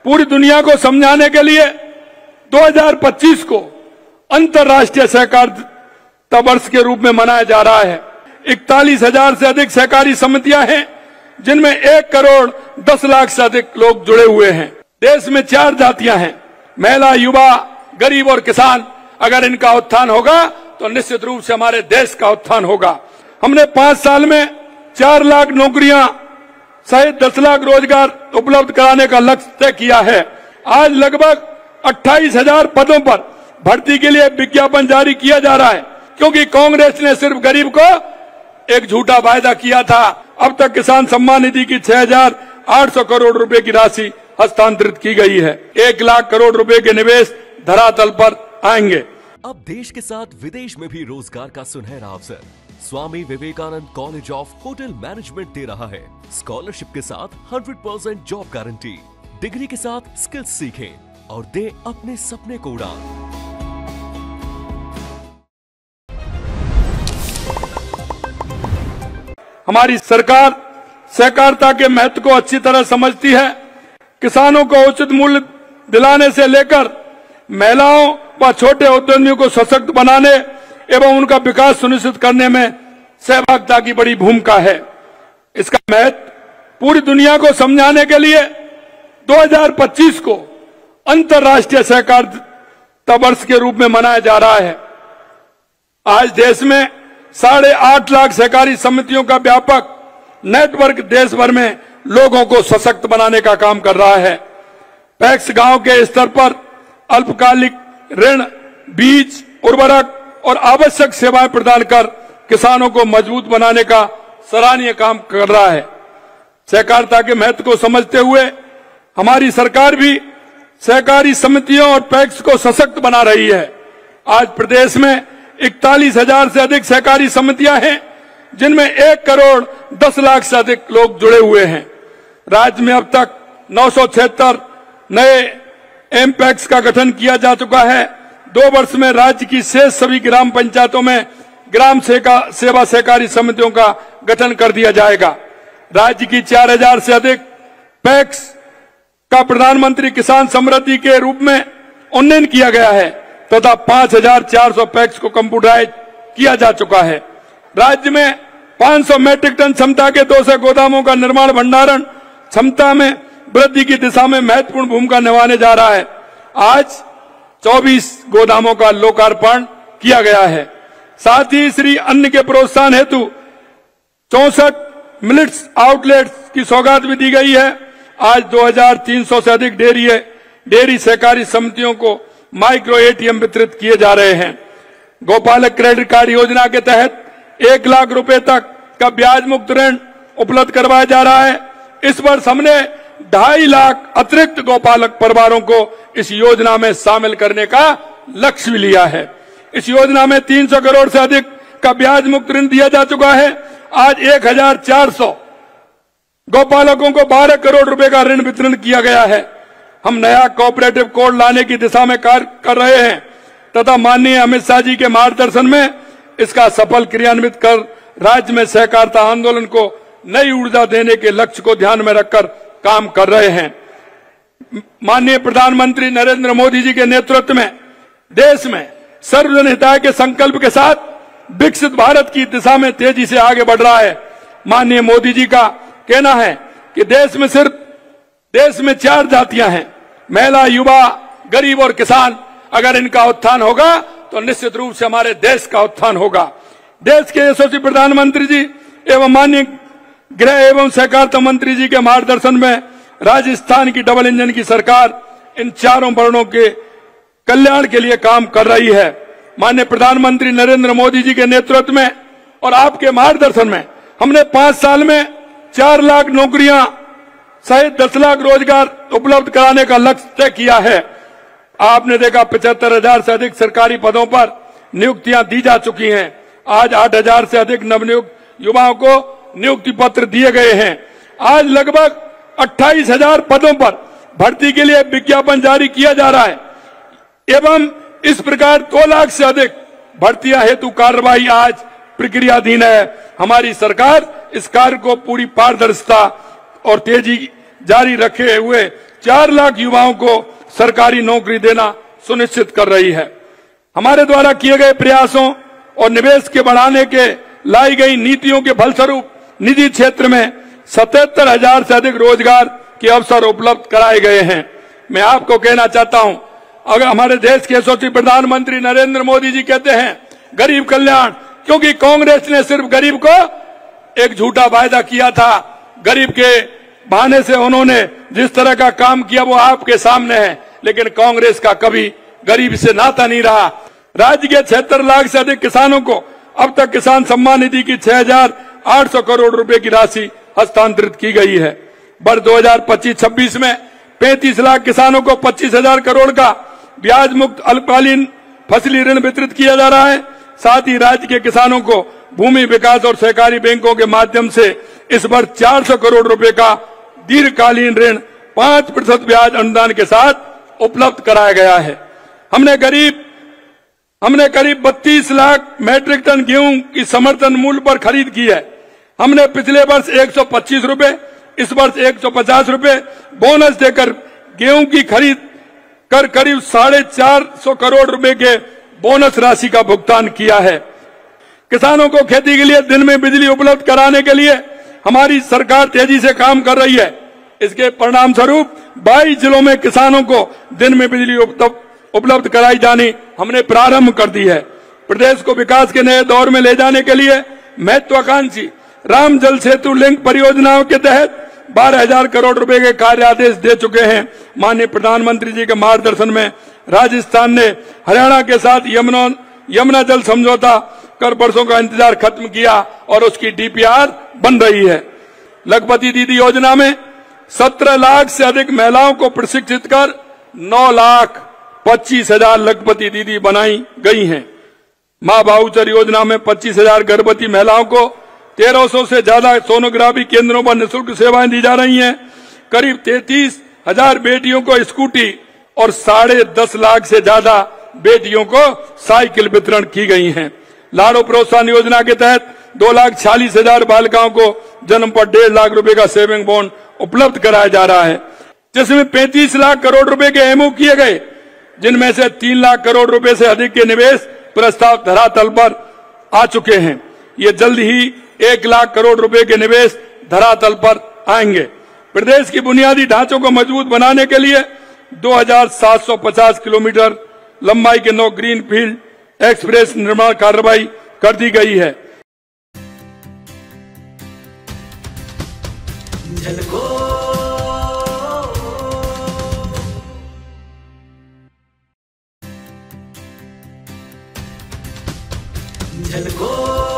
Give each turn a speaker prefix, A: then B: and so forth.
A: पूरी दुनिया को समझाने के लिए 2025 को अंतर्राष्ट्रीय सहकारिता वर्ष के रूप में मनाया जा रहा है। 41,000 से अधिक सहकारी समितियां हैं, जिनमें 1 करोड़ 10 लाख से अधिक लोग जुड़े हुए हैं। देश में 4 जातियां हैं, महिला, युवा, गरीब और किसान। अगर इनका उत्थान होगा तो निश्चित रूप से हमारे देश का उत्थान होगा। हमने 5 साल में 4 लाख नौकरियां सहित 10 लाख रोजगार उपलब्ध कराने का लक्ष्य तय किया है। आज लगभग 28,000 पदों पर भर्ती के लिए विज्ञापन जारी किया जा रहा है, क्योंकि कांग्रेस ने सिर्फ गरीब को एक झूठा वायदा किया था। अब तक किसान सम्मान निधि की 6,800 करोड़ रुपए की राशि हस्तांतरित की गई है। 1 लाख करोड़ रुपए के निवेश धरातल पर आएंगे।
B: अब देश के साथ विदेश में भी रोजगार का सुनहरा अवसर Swami Vivekananda college of hotel management दे रहा है। स्कॉलरशिप के साथ 100% जॉब गारंटी, डिग्री के साथ स्किल्स सीखें और दे अपने सपने को उड़ान।
A: हमारी सरकार सहकारिता के महत्व को अच्छी तरह समझती है। किसानों को उचित मूल्य दिलाने से लेकर महिलाओं व छोटे उद्यमियों को सशक्त बनाने एवं उनका विकास सुनिश्चित करने में सहभागिता की बड़ी भूमिका है। इसका महत्व पूरी दुनिया को समझाने के लिए 2025 को अंतर्राष्ट्रीय सहकारिता वर्ष के रूप में मनाया जा रहा है। आज देश में 8.5 लाख सहकारी समितियों का व्यापक नेटवर्क देश भर में लोगों को सशक्त बनाने का काम कर रहा है। पैक्स गांव के स्तर पर अल्पकालिक ऋण, बीज, उर्वरक और आवश्यक सेवाएं प्रदान कर किसानों को मजबूत बनाने का सराहनीय काम कर रहा है। सहकारिता के महत्व को समझते हुए हमारी सरकार भी सहकारी समितियों और पैक्स को सशक्त बना रही है। आज प्रदेश में 41,000 से अधिक सहकारी समितियां हैं, जिनमें 1 करोड़ 10 लाख से अधिक लोग जुड़े हुए हैं। राज्य में अब तक 976 नए एमपैक्स का गठन किया जा चुका है। 2 वर्ष में राज्य की शेष सभी ग्राम पंचायतों में ग्राम सेवा सहकारी समितियों का गठन कर दिया जाएगा। राज्य की 4,000 से अधिक पैक्स का प्रधानमंत्री किसान समृद्धि के रूप में उन्नयन किया गया है तथा 5,400 पैक्स को कंप्यूटराइज किया जा चुका है। राज्य में 500 मैट्रिक टन क्षमता के 200 गोदामों का निर्माण भंडारण क्षमता में वृद्धि की दिशा में महत्वपूर्ण भूमिका निभाने जा रहा है। आज 24 गोदामों का लोकार्पण किया गया है। साथ ही श्री अन्न के प्रोत्साहन हेतु 64 मिलेट्स आउटलेट्स की सौगात भी दी गई है। आज 2,300 से अधिक डेयरी सहकारी समितियों को माइक्रो एटीएम वितरित किए जा रहे हैं। गौपालक क्रेडिट कार्ड योजना के तहत 1 लाख रुपए तक का ब्याज मुक्त ऋण उपलब्ध करवाया जा रहा है। इस वर्ष हमने 2.5 लाख अतिरिक्त गौपालक परिवारों को इस योजना में शामिल करने का लक्ष्य भी लिया है। इस योजना में 300 करोड़ से अधिक का ब्याज मुक्त ऋण दिया जा चुका है। आज 1,400 गौपालकों को 12 करोड़ रुपए का ऋण वितरण किया गया है। हम नया कोऑपरेटिव कोड लाने की दिशा में कार्य कर रहे हैं तथा माननीय अमित शाह जी के मार्गदर्शन में इसका सफल क्रियान्वित कर राज्य में सहकारिता आंदोलन को नई ऊर्जा देने के लक्ष्य को ध्यान में रखकर काम कर रहे हैं। माननीय प्रधानमंत्री नरेंद्र मोदी जी के नेतृत्व में देश में सर्वजन हिताय के संकल्प के साथ विकसित भारत की दिशा में तेजी से आगे बढ़ रहा है। माननीय मोदी जी का कहना है कि देश में 4 जातियां हैं, महिला, युवा, गरीब और किसान। अगर इनका उत्थान होगा तो निश्चित रूप से हमारे देश का उत्थान होगा। देश के यशस्वी प्रधानमंत्री जी एवं माननीय गृह एवं सहकारिता मंत्री जी के मार्गदर्शन में राजस्थान की डबल इंजन की सरकार इन चारों वर्णों के कल्याण के लिए काम कर रही है। माननीय प्रधानमंत्री नरेंद्र मोदी जी के नेतृत्व में और आपके मार्गदर्शन में हमने 5 साल में 4 लाख नौकरियां सहित 10 लाख रोजगार उपलब्ध कराने का लक्ष्य तय किया है। आपने देखा 75,000 से अधिक सरकारी पदों पर नियुक्तियां दी जा चुकी हैं। आज 8,000 से अधिक नवनियुक्त युवाओं को नियुक्ति पत्र दिए गए हैं। आज लगभग 28,000 पदों पर भर्ती के लिए विज्ञापन जारी किया जा रहा है एवं इस प्रकार 2 लाख से अधिक भर्तियां हेतु कार्रवाई आज प्रक्रियाधीन है। हमारी सरकार इस कार्य को पूरी पारदर्शिता और तेजी जारी रखे हुए 4 लाख युवाओं को सरकारी नौकरी देना सुनिश्चित कर रही है। हमारे द्वारा किए गए प्रयासों और निवेश के बढ़ाने के लाई गई नीतियों के फलस्वरूप निजी क्षेत्र में 77,000 से अधिक रोजगार के अवसर उपलब्ध कराए गए हैं। मैं आपको कहना चाहता हूं, अगर हमारे देश के यशस्वी प्रधानमंत्री नरेंद्र मोदी जी कहते हैं गरीब कल्याण, क्योंकि कांग्रेस ने सिर्फ गरीब को एक झूठा वायदा किया था। गरीब के बहाने से उन्होंने जिस तरह का काम किया वो आपके सामने है, लेकिन कांग्रेस का कभी गरीब से नाता नहीं रहा। राज्य के 76 लाख से अधिक किसानों को अब तक किसान सम्मान निधि की 6,800 करोड़ रुपए की राशि हस्तांतरित की गई है। वर्ष 2025-26 में 35 लाख किसानों को 25,000 करोड़ का ब्याज मुक्त अल्पकालीन फसली ऋण वितरित किया जा रहा है। साथ ही राज्य के किसानों को भूमि विकास और सहकारी बैंकों के माध्यम से इस वर्ष 400 करोड़ रुपए का दीर्घकालीन ऋण 5% ब्याज अनुदान के साथ उपलब्ध कराया गया है। हमने करीब 32 लाख मैट्रिक टन गेहूं की समर्थन मूल्य पर खरीद की है। हमने पिछले वर्ष 125 रुपए, इस वर्ष 150 रुपए बोनस देकर गेहूं की खरीद कर करीब 450 करोड़ रुपए के बोनस राशि का भुगतान किया है। किसानों को खेती के लिए दिन में बिजली उपलब्ध कराने के लिए हमारी सरकार तेजी से काम कर रही है। इसके परिणाम स्वरूप 22 जिलों में किसानों को दिन में बिजली उपलब्ध कराई जानी हमने प्रारंभ कर दी है। प्रदेश को विकास के नए दौर में ले जाने के लिए महत्वाकांक्षी राम जल सेतु लिंक परियोजनाओं के तहत 12,000 करोड़ रुपए के कार्य आदेश दे चुके हैं। माननीय प्रधानमंत्री जी के मार्गदर्शन में राजस्थान ने हरियाणा के साथ यमुना जल समझौता कर वर्षों का इंतजार खत्म किया और उसकी डीपीआर बन रही है। लखपति दीदी योजना में 17 लाख से अधिक महिलाओं को प्रशिक्षित कर 9,25,000 लखपति दीदी बनाई गई हैं। मां बाहुचर योजना में 25,000 गर्भवती महिलाओं को 1,300 से ज्यादा सोनोग्राफी केंद्रों पर निःशुल्क सेवाएं दी जा रही हैं। करीब 33,000 बेटियों को स्कूटी और 10.5 लाख से ज्यादा बेटियों को साइकिल वितरण की गई हैं। लाड़ो प्रोत्साहन योजना के तहत 2,46,000 बालिकाओं को जन्म पर 1.5 लाख रुपए का सेविंग बॉन्ड उपलब्ध कराया जा रहा है, जिसमें 35 लाख करोड़ रुपए के एमओ किए गए, जिनमें से 3 लाख करोड़ रुपए से अधिक के निवेश प्रस्ताव धरातल पर आ चुके हैं। ये जल्द ही 1 लाख करोड़ रुपए के निवेश धरातल पर आएंगे। प्रदेश की बुनियादी ढांचों को मजबूत बनाने के लिए 2,750 किलोमीटर लंबाई के 9 ग्रीन फील्ड एक्सप्रेस निर्माण कार्रवाई कर दी गई है।
C: झलको